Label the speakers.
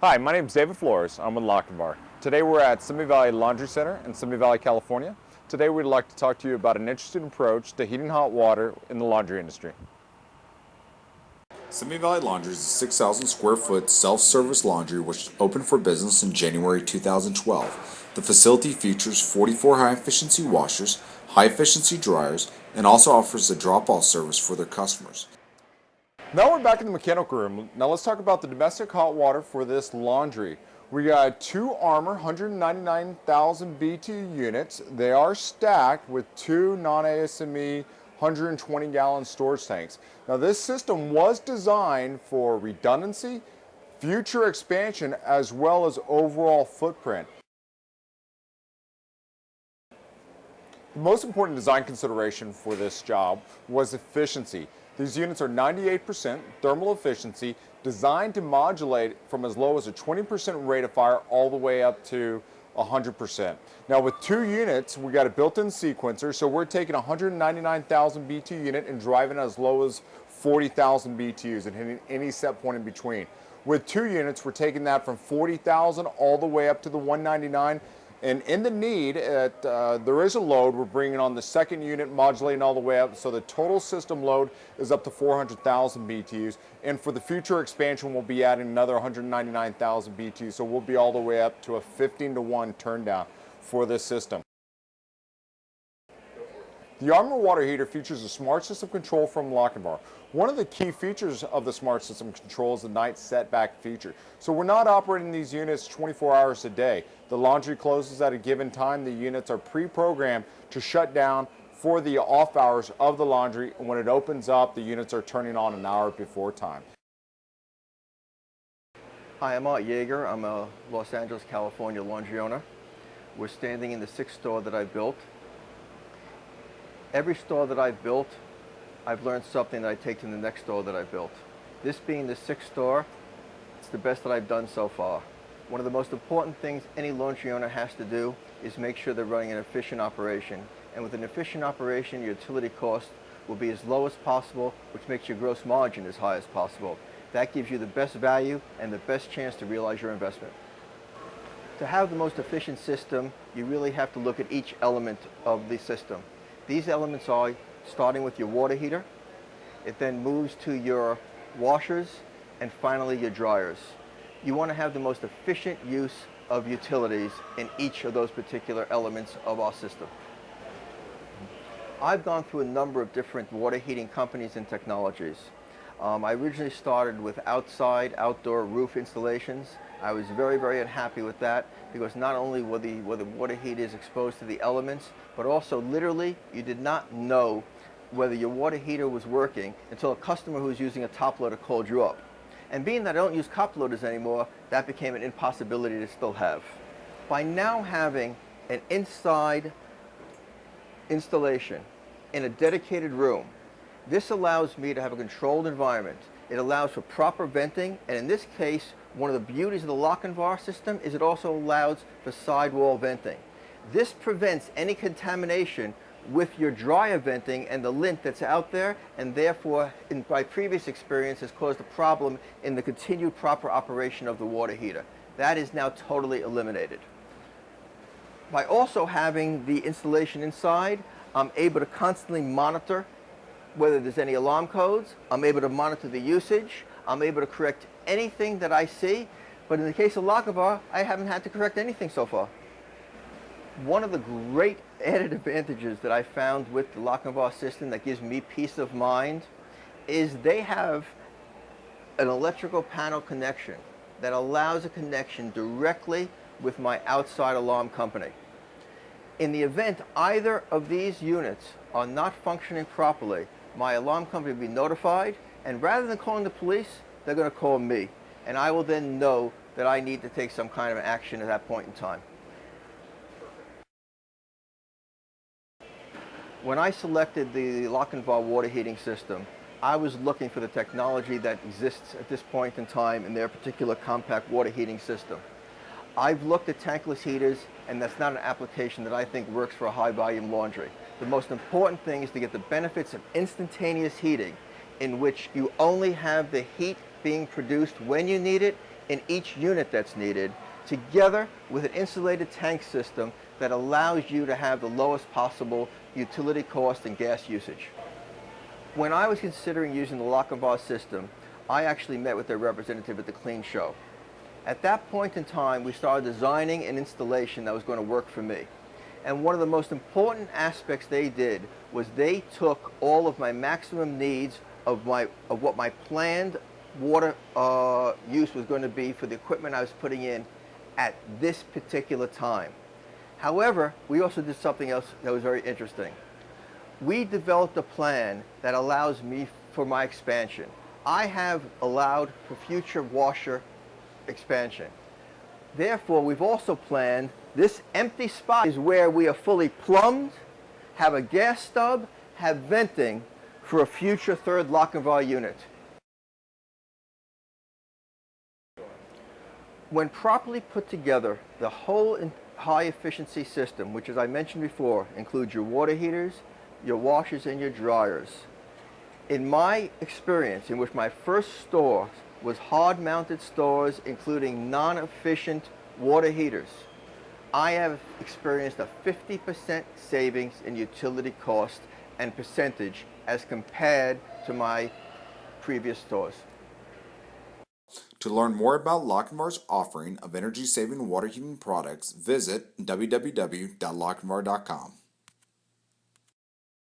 Speaker 1: Hi, my name is David Flores. I'm with Lochinvar. Today we're at Simi Valley Laundry Center in Simi Valley, California. Today we'd like to talk to you about an interesting approach to heating hot water in the laundry industry.
Speaker 2: Simi Valley Laundry is a 6,000 square foot self-service laundry which opened for business in January 2012. The facility features 44 high-efficiency washers, high-efficiency dryers, and also offers a drop-off service for their customers.
Speaker 1: Now we're back in the mechanical room. Now let's talk about the domestic hot water for this laundry. We got two Armor 199,000 BTU units. They are stacked with two non-ASME 120 gallon storage tanks. Now this system was designed for redundancy, future expansion, as well as overall footprint. The most important design consideration for this job was efficiency. These units are 98% thermal efficiency, designed to modulate from as low as a 20% rate of fire all the way up to 100%. Now with two units, we got a built-in sequencer, so we're taking 199,000 BTU unit and driving as low as 40,000 BTUs and hitting any set point in between. With two units, we're taking that from 40,000 all the way up to the 199. And in the need, there is a load. We're bringing on the second unit, modulating all the way up, so the total system load is up to 400,000 BTUs. And for the future expansion, we'll be adding another 199,000 BTUs, so we'll be all the way up to a 15-to-1 turn down for this system. The Armor water heater features a smart system control from Lochinvar. One of the key features of the smart system control is the night setback feature. So we're not operating these units 24 hours a day. The laundry closes at a given time. The units are pre-programmed to shut down for the off hours of the laundry, and when it opens up, the units are turning on an hour before time.
Speaker 3: Hi, I'm Jeager. I'm a Los Angeles, California laundry owner. We're standing in the sixth store that I built. Every store that I've built, I've learned something that I take to the next store that I built. This being the sixth store, it's the best that I've done so far. One of the most important things any laundry owner has to do is make sure they're running an efficient operation. And with an efficient operation, your utility cost will be as low as possible, which makes your gross margin as high as possible. That gives you the best value and the best chance to realize your investment. To have the most efficient system, you really have to look at each element of the system. These elements are starting with your water heater, it then moves to your washers, and finally your dryers. You want to have the most efficient use of utilities in each of those particular elements of our system. I've gone through a number of different water heating companies and technologies. I originally started with outdoor roof installations. I was very unhappy with that because not only were the water heaters exposed to the elements, but also literally you did not know whether your water heater was working until a customer who was using a top loader called you up. And being that I don't use top loaders anymore, that became an impossibility to still have. By now having an inside installation in a dedicated room, this allows me to have a controlled environment. It allows for proper venting, and in this case, one of the beauties of the Lochinvar system is it also allows for sidewall venting. This prevents any contamination with your dryer venting and the lint that's out there, and therefore, in my previous experience, has caused a problem in the continued proper operation of the water heater. That is now totally eliminated. By also having the installation inside, I'm able to constantly monitor whether there's any alarm codes. I'm able to monitor the usage. I'm able to correct anything that I see. But in the case of Lochinvar, I haven't had to correct anything so far. One of the great added advantages that I found with the Lochinvar system that gives me peace of mind is they have an electrical panel connection that allows a connection directly with my outside alarm company. In the event either of these units are not functioning properly, my alarm company will be notified, and rather than calling the police, they're going to call me. And I will then know that I need to take some kind of action at that point in time. When I selected the Lochinvar water heating system, I was looking for the technology that exists at this point in time in their particular compact water heating system. I've looked at tankless heaters, and that's not an application that I think works for a high volume laundry. The most important thing is to get the benefits of instantaneous heating, in which you only have the heat being produced when you need it, in each unit that's needed, together with an insulated tank system that allows you to have the lowest possible utility cost and gas usage. When I was considering using the Lochinvar system, I actually met with their representative at the Clean Show. At that point in time, we started designing an installation that was going to work for me. And one of the most important aspects they did was they took all of my maximum needs of what my planned water use was going to be for the equipment I was putting in at this particular time. However, we also did something else that was very interesting. We developed a plan that allows me for my expansion. I have allowed for future washer expansion. Therefore, we've also planned this empty spot is where we are fully plumbed, have a gas stub, have venting for a future third Lochinvar unit. When properly put together, the whole high efficiency system, which as I mentioned before, includes your water heaters, your washers, and your dryers. In my experience, in which my first store was hard mounted stores including non-efficient water heaters, I have experienced a 50% savings in utility cost and percentage as compared to my previous stores.
Speaker 2: To learn more about Lochinvar's offering of energy-saving water heating products, visit www.lochinvar.com.